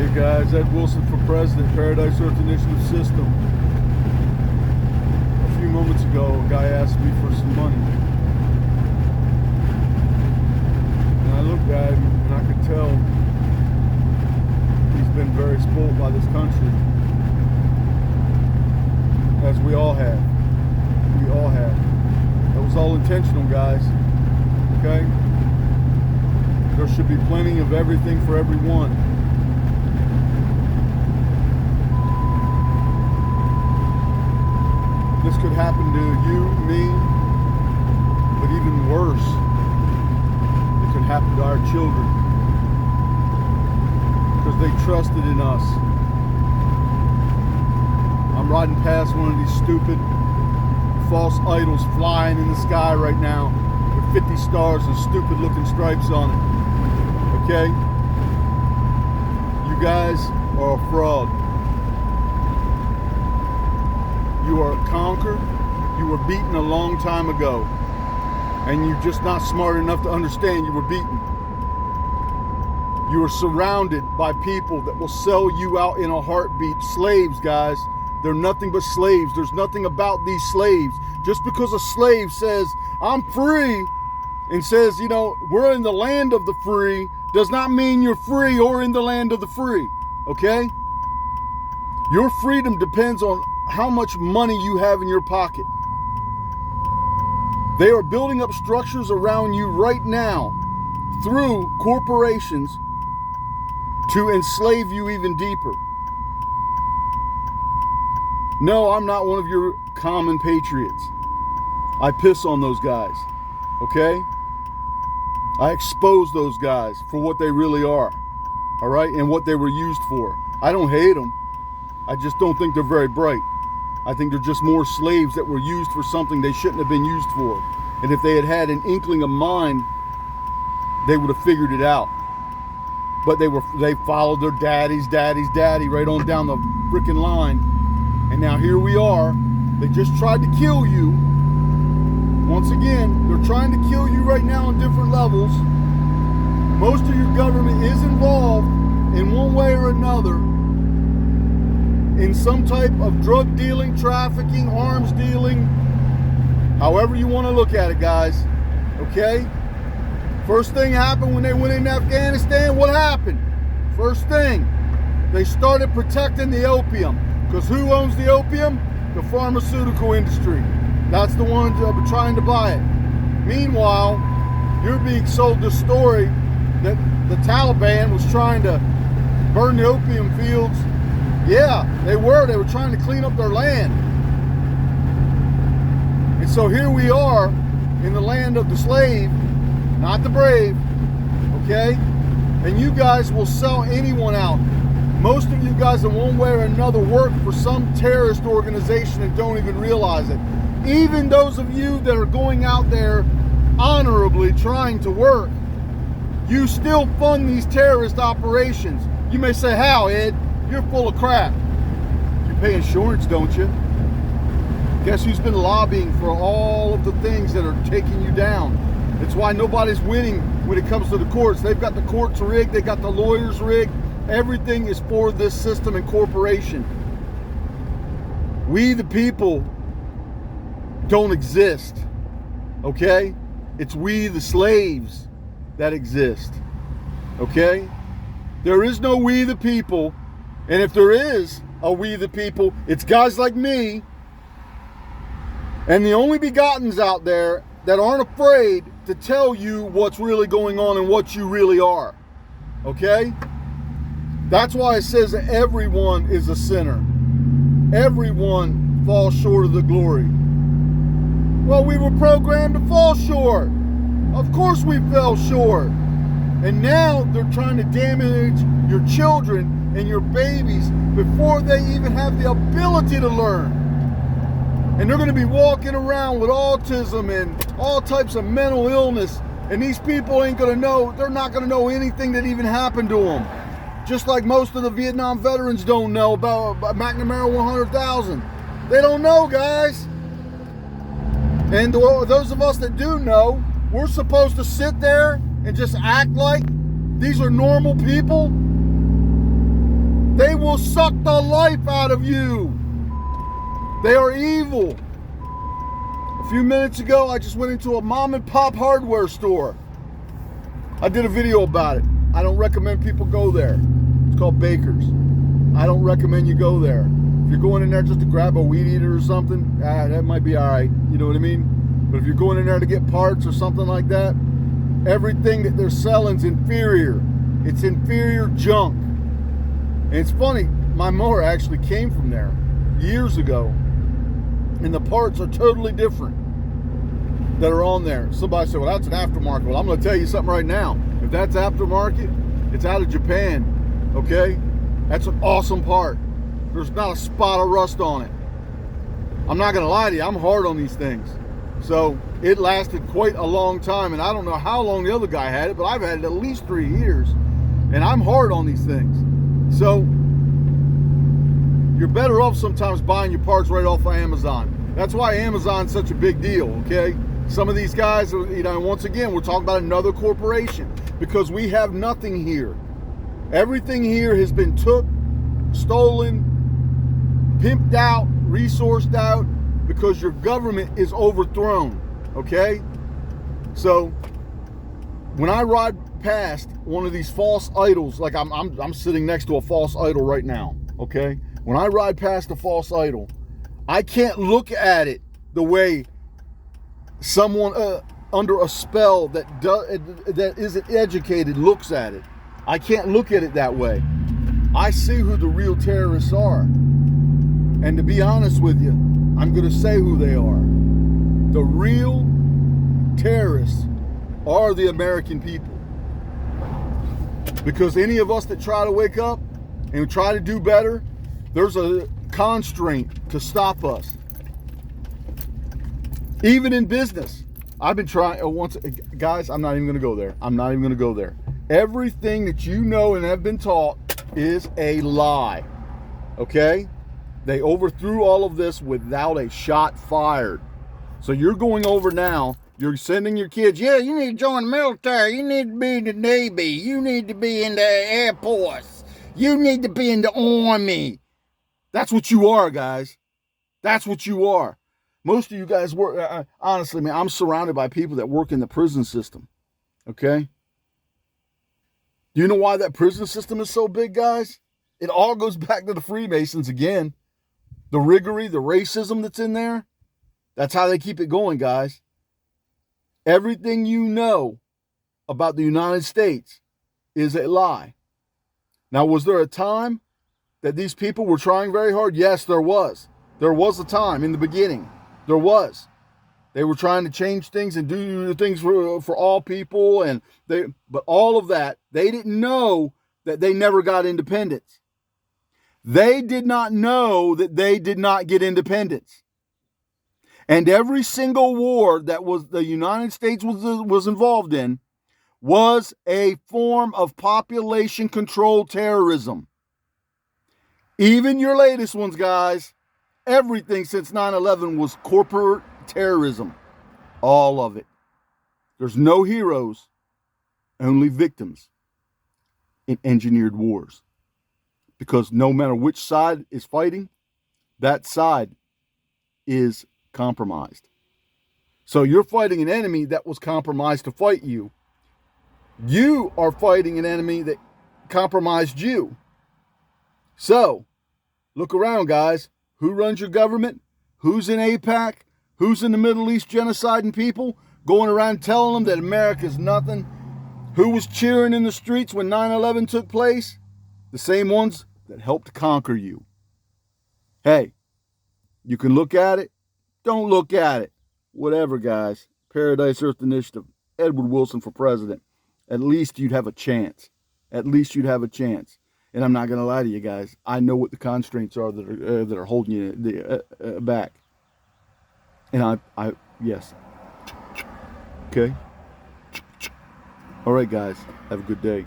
here, guys. Ed Wilson for President, Paradise Earth Initiative System. A few moments ago, a guy asked me for some money. And I looked at him and I could tell he's been very spoiled by this country. As we all have. We all have. That was all intentional, guys. Okay? There should be plenty of everything for everyone. This could happen to you, me, but even worse, it could happen to our children because they trusted in us. I'm riding past one of these stupid false idols flying in the sky right now with 50 stars and stupid looking stripes on it. Okay? You guys are a fraud. You are conquered. You were beaten a long time ago. And you're just not smart enough to understand you were beaten. You are surrounded by people that will sell you out in a heartbeat. Slaves, guys. They're nothing but slaves. There's nothing about these slaves. Just because a slave says, I'm free, and says, you know, we're in the land of the free, does not mean you're free or in the land of the free. Okay? Your freedom depends on how much money you have in your pocket. They are building up structures around you right now through corporations to enslave you even deeper. No, I'm not one of your common patriots. I piss on those guys, okay? I expose those guys for what they really are, all right? And what they were used for. I don't hate them. I just don't think they're very bright. I think they're just more slaves that were used for something they shouldn't have been used for. And if they had had an inkling of mind, they would have figured it out. But they followed their daddy right on down the freaking line. And now here we are. They just tried to kill you. Once again, they're trying to kill you right now on different levels. Most of your government is involved in one way or another in some type of drug dealing, trafficking, arms dealing, however you want to look at it, guys. Okay? First thing happened when they went into Afghanistan. What happened? First thing, they started protecting the opium. Because who owns the opium? The pharmaceutical industry. That's the ones trying to buy it. Meanwhile, you're being sold the story that the Taliban was trying to burn the opium fields. Yeah, they were trying to clean up their land. And so here we are in the land of the slave, not the brave, okay? And you guys will sell anyone out. Most of you guys in one way or another work for some terrorist organization and don't even realize it. Even those of you that are going out there honorably trying to work, you still fund these terrorist operations. You may say, how, Ed? You're full of crap. You pay insurance, don't you? Guess who's been lobbying for all of the things that are taking you down? It's why nobody's winning when it comes to the courts. They've got the courts rigged. They got the lawyers rigged. Everything is for this system and corporation. We, the people, don't exist. Okay? It's we, the slaves, that exist. Okay? There is no we, the people. And if there is a we, the people, it's guys like me and the only begottens out there that aren't afraid to tell you what's really going on and what you really are. Okay? That's why it says that everyone is a sinner. Everyone falls short of the glory. Well, we were programmed to fall short. Of course we fell short. And now they're trying to damage your children and your babies before they even have the ability to learn. And they're going to be walking around with autism and all types of mental illness. And these people ain't going to know, they're not going to know anything that even happened to them. Just like most of the Vietnam veterans don't know about McNamara 100,000. They don't know, guys. And those of us that do know, we're supposed to sit there and just act like these are normal people. They will suck the life out of you. They are evil. A few minutes ago, I just went into a mom and pop hardware store. I did a video about it. I don't recommend people go there. It's called Baker's. I don't recommend you go there. If you're going in there just to grab a weed eater or something, that might be all right. You know what I mean? But if you're going in there to get parts or something like that, everything that they're selling is inferior. It's inferior junk. And it's funny, my mower actually came from there years ago, and the parts are totally different that are on there. Somebody said, well, that's an aftermarket. Well, I'm going to tell you something right now. If that's aftermarket, it's out of Japan, okay? That's an awesome part. There's not a spot of rust on it. I'm not going to lie to you, I'm hard on these things. So it lasted quite a long time, and I don't know how long the other guy had it, but I've had it at least 3 years, and I'm hard on these things. So you're better off sometimes buying your parts right off of Amazon. That's why Amazon's such a big deal, okay? Some of these guys, you know, once again, we're talking about another corporation, because we have nothing here. Everything here has been took, stolen, pimped out, resourced out, because your government is overthrown, okay? So when I ride past one of these false idols, like I'm sitting next to a false idol right now, okay? When I ride past a false idol, I can't look at it the way someone under a spell that isn't educated looks at it. I can't look at it that way. I see who the real terrorists are. And to be honest with you, I'm going to say who they are. The real terrorists are the American people. Because any of us that try to wake up and try to do better, there's a constraint to stop us. Even in business. I've been trying, guys, I'm not even going to go there. I'm not even going to go there. Everything that you know and have been taught is a lie. Okay? They overthrew all of this without a shot fired. So you're going over now, you're sending your kids, yeah, you need to join the military, you need to be in the Navy, you need to be in the Air Force, you need to be in the Army. That's what you are, guys. That's what you are. Most of you guys work, honestly, man, I'm surrounded by people that work in the prison system, okay? Do you know why that prison system is so big, guys? It all goes back to the Freemasons again. The riggery, the racism that's in there, that's how they keep it going, guys. Everything you know about the United States is a lie. Now, was there a time that these people were trying very hard? Yes, there was. There was a time in the beginning. There was. They were trying to change things and do things for all people, but all of that, they didn't know that they never got independence. They did not know that they did not get independence. And every single war that was the United States was involved in was a form of population control terrorism. Even your latest ones, guys, everything since 9/11 was corporate terrorism. All of it. There's no heroes, only victims in engineered wars. Because no matter which side is fighting, that side is compromised. So you're fighting an enemy that was compromised to fight you. You are fighting an enemy that compromised you. So, look around, guys. Who runs your government? Who's in AIPAC? Who's in the Middle East genociding people? Going around telling them that America's nothing? Who was cheering in the streets when 9/11 took place? The same ones that helped conquer you. Hey, you can look at it. Don't look at it. Whatever, guys. Paradise Earth Initiative. Edward Wilson for president. At least you'd have a chance. At least you'd have a chance. And I'm not going to lie to you guys. I know what the constraints are that are holding you back. And yes. Okay. All right, guys. Have a good day.